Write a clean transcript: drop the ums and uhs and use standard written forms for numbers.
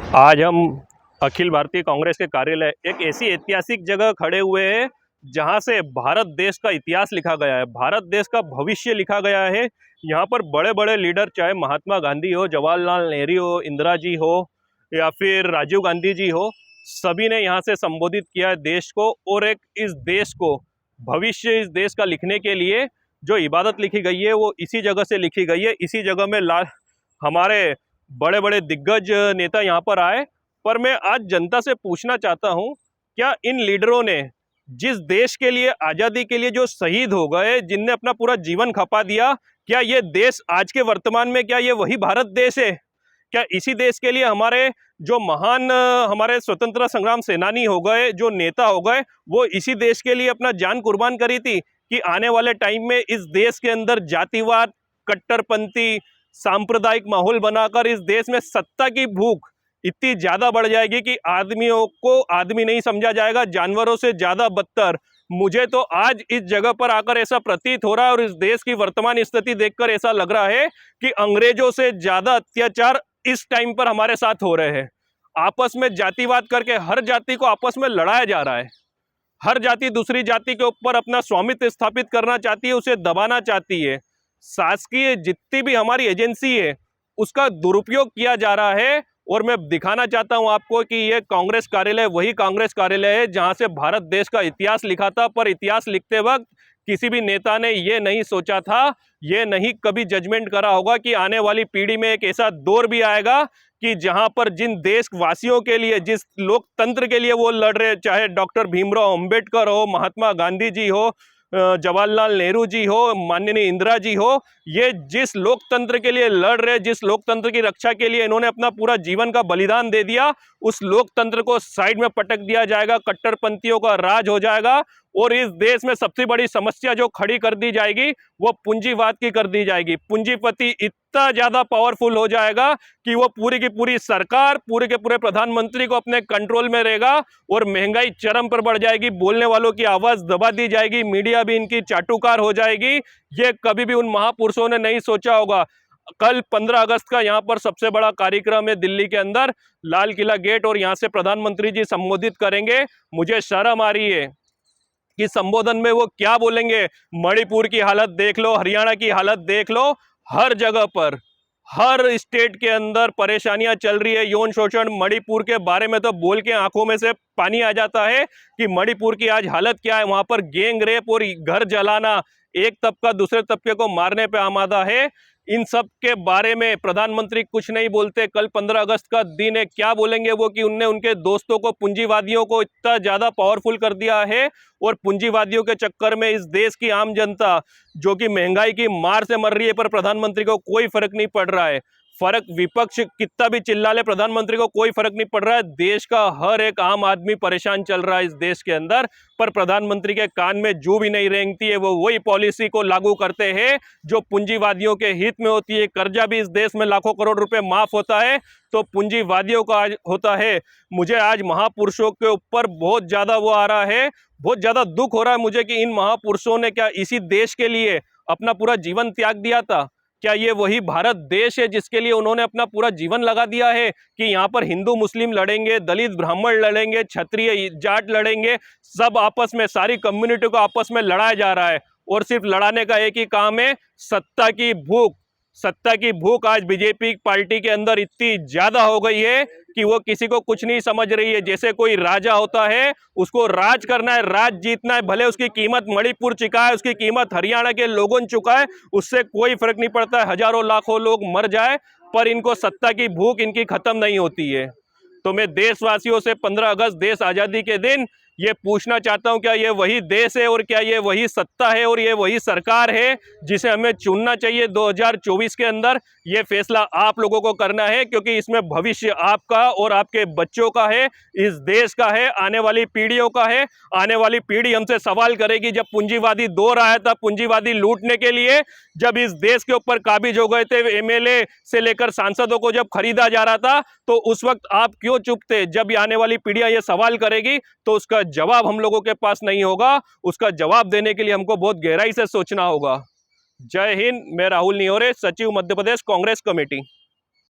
आज हम अखिल भारतीय कांग्रेस के कार्यालय एक ऐसी ऐतिहासिक जगह खड़े हुए हैं जहां से भारत देश का इतिहास लिखा गया है, भारत देश का भविष्य लिखा गया है। यहाँ पर बड़े बड़े लीडर, चाहे महात्मा गांधी हो, जवाहरलाल नेहरू हो, इंदिरा जी हो या फिर राजीव गांधी जी हो, सभी ने यहाँ से संबोधित किया है देश को। और एक इस देश को, भविष्य इस देश का लिखने के लिए जो इबादत लिखी गई है वो इसी जगह से लिखी गई है। इसी जगह में हमारे बड़े बड़े दिग्गज नेता यहाँ पर आए। पर मैं आज जनता से पूछना चाहता हूँ, क्या इन लीडरों ने जिस देश के लिए, आज़ादी के लिए जो शहीद हो गए, जिनने अपना पूरा जीवन खपा दिया, क्या ये देश आज के वर्तमान में, क्या ये वही भारत देश है? क्या इसी देश के लिए हमारे जो महान हमारे स्वतंत्रता संग्राम सेनानी हो गए, जो नेता हो गए, वो इसी देश के लिए अपना जान कुर्बान करी थी कि आने वाले टाइम में इस देश के अंदर जातिवाद, कट्टरपंथी, सांप्रदायिक माहौल बनाकर इस देश में सत्ता की भूख इतनी ज़्यादा बढ़ जाएगी कि आदमियों को आदमी नहीं समझा जाएगा, जानवरों से ज़्यादा बदतर। मुझे तो आज इस जगह पर आकर ऐसा प्रतीत हो रहा है और इस देश की वर्तमान स्थिति देखकर ऐसा लग रहा है कि अंग्रेजों से ज़्यादा अत्याचार इस टाइम पर हमारे साथ हो रहे हैं। आपस में जातिवाद करके हर जाति को आपस में लड़ाया जा रहा है। हर जाति दूसरी जाति के ऊपर अपना स्वामित्व स्थापित करना चाहती है, उसे दबाना चाहती है। शासकीय जितनी भी हमारी एजेंसी है उसका दुरुपयोग किया जा रहा है। और मैं दिखाना चाहता हूं आपको कि ये कांग्रेस कार्यालय वही कांग्रेस कार्यालय है जहां से भारत देश का इतिहास लिखा था। पर इतिहास लिखते वक्त किसी भी नेता ने ये नहीं सोचा था, ये नहीं कभी जजमेंट करा होगा कि आने वाली पीढ़ी में एक ऐसा दौर भी आएगा कि जहां पर जिन देशवासियों के लिए, जिस लोकतंत्र के लिए वो लड़ रहे, चाहे डॉक्टर भीमराव अंबेडकर हो, महात्मा गांधी जी हो, जवाहरलाल नेहरू जी हो, माननीय इंदिरा जी हो, ये जिस लोकतंत्र के लिए लड़ रहे, जिस लोकतंत्र की रक्षा के लिए इन्होंने अपना पूरा जीवन का बलिदान दे दिया, उस लोकतंत्र को साइड में पटक दिया जाएगा, कट्टरपंथियों का राज हो जाएगा। और इस देश में सबसे बड़ी समस्या जो खड़ी कर दी जाएगी वो पूंजीवाद की कर दी जाएगी। पूंजीपति इतना ज्यादा पावरफुल हो जाएगा कि वो पूरी की पूरी सरकार, पूरे के पूरे प्रधानमंत्री को अपने कंट्रोल में रहेगा और महंगाई चरम पर बढ़ जाएगी। बोलने वालों की आवाज दबा दी जाएगी, मीडिया भी इनकी चाटुकार हो जाएगी। ये कभी भी उन महापुरुषों ने नहीं सोचा होगा। कल 15 अगस्त का यहाँ पर सबसे बड़ा कार्यक्रम है दिल्ली के अंदर, लाल किला गेट, और यहाँ से प्रधानमंत्री जी संबोधित करेंगे। मुझे शर्म आ रही है कि संबोधन में वो क्या बोलेंगे। मणिपुर की हालत देख लो, हरियाणा की हालत देख लो, हर जगह पर, हर स्टेट के अंदर परेशानियां चल रही है, यौन शोषण। मणिपुर के बारे में तो बोल के आंखों में से पानी आ जाता है कि मणिपुर की आज हालत क्या है। वहां पर गैंग रेप और घर जलाना, एक तबका दूसरे तबके को मारने पे आमादा है। इन सब के बारे में प्रधानमंत्री कुछ नहीं बोलते। कल 15 अगस्त का दिन है, क्या बोलेंगे वो कि उनने उनके दोस्तों को, पूंजीवादियों को इतना ज्यादा पावरफुल कर दिया है और पूंजीवादियों के चक्कर में इस देश की आम जनता जो कि महंगाई की मार से मर रही है, पर प्रधानमंत्री को कोई फर्क नहीं पड़ रहा है। फर्क, विपक्ष कितना भी चिल्ला ले, प्रधानमंत्री को कोई फर्क नहीं पड़ रहा है। देश का हर एक आम आदमी परेशान चल रहा है इस देश के अंदर, पर प्रधानमंत्री के कान में जू भी नहीं रेंगती है। वो वही पॉलिसी को लागू करते हैं जो पूंजीवादियों के हित में होती है। कर्जा भी इस देश में लाखों करोड़ रुपए माफ होता है तो पूंजीवादियों का होता है। मुझे आज महापुरुषों के ऊपर बहुत ज्यादा वो आ रहा है, बहुत ज्यादा दुख हो रहा है मुझे कि इन महापुरुषों ने क्या इसी देश के लिए अपना पूरा जीवन त्याग दिया था? क्या ये वही भारत देश है जिसके लिए उन्होंने अपना पूरा जीवन लगा दिया है कि यहाँ पर हिंदू मुस्लिम लड़ेंगे, दलित ब्राह्मण लड़ेंगे, क्षत्रिय जाट लड़ेंगे, सब आपस में, सारी कम्युनिटी को आपस में लड़ाया जा रहा है। और सिर्फ लड़ाने का एक ही काम है, सत्ता की भूख। सत्ता की भूख आज बीजेपी पार्टी के अंदर इतनी ज्यादा हो गई है कि वो किसी को कुछ नहीं समझ रही है। जैसे कोई राजा होता है, उसको राज करना है, राज जीतना है, भले उसकी कीमत मणिपुर चुका है, उसकी कीमत हरियाणा के लोगों ने चुका है, उससे कोई फर्क नहीं पड़ता है, हजारों लाखों लोग मर जाए, पर इनको सत्ता की भूख इनकी खत्म नहीं होती है। तो मैं देशवासियों से 15 अगस्त देश आजादी के दिन ये पूछना चाहता हूं, क्या ये वही देश है और क्या ये वही सत्ता है और ये वही सरकार है जिसे हमें चुनना चाहिए 2024 के अंदर? ये फैसला आप लोगों को करना है, क्योंकि इसमें भविष्य आपका और आपके बच्चों का है, इस देश का है, आने वाली पीढ़ियों का है। आने वाली पीढ़ी हमसे सवाल करेगी, जब पूंजीवादी दौर आया था, पूंजीवादी लूटने के लिए जब इस देश के ऊपर काबिज हो गए थे, एमएलए से लेकर सांसदों को जब खरीदा जा रहा था, तो उस वक्त आप क्यों चुप थे? जब आने वाली पीढ़ियां ये सवाल करेगी तो उसका जवाब हम लोगों के पास नहीं होगा। उसका जवाब देने के लिए हमको बहुत गहराई से सोचना होगा। जय हिंद। मैं राहुल नियोरे, सचिव मध्य प्रदेश कांग्रेस कमेटी।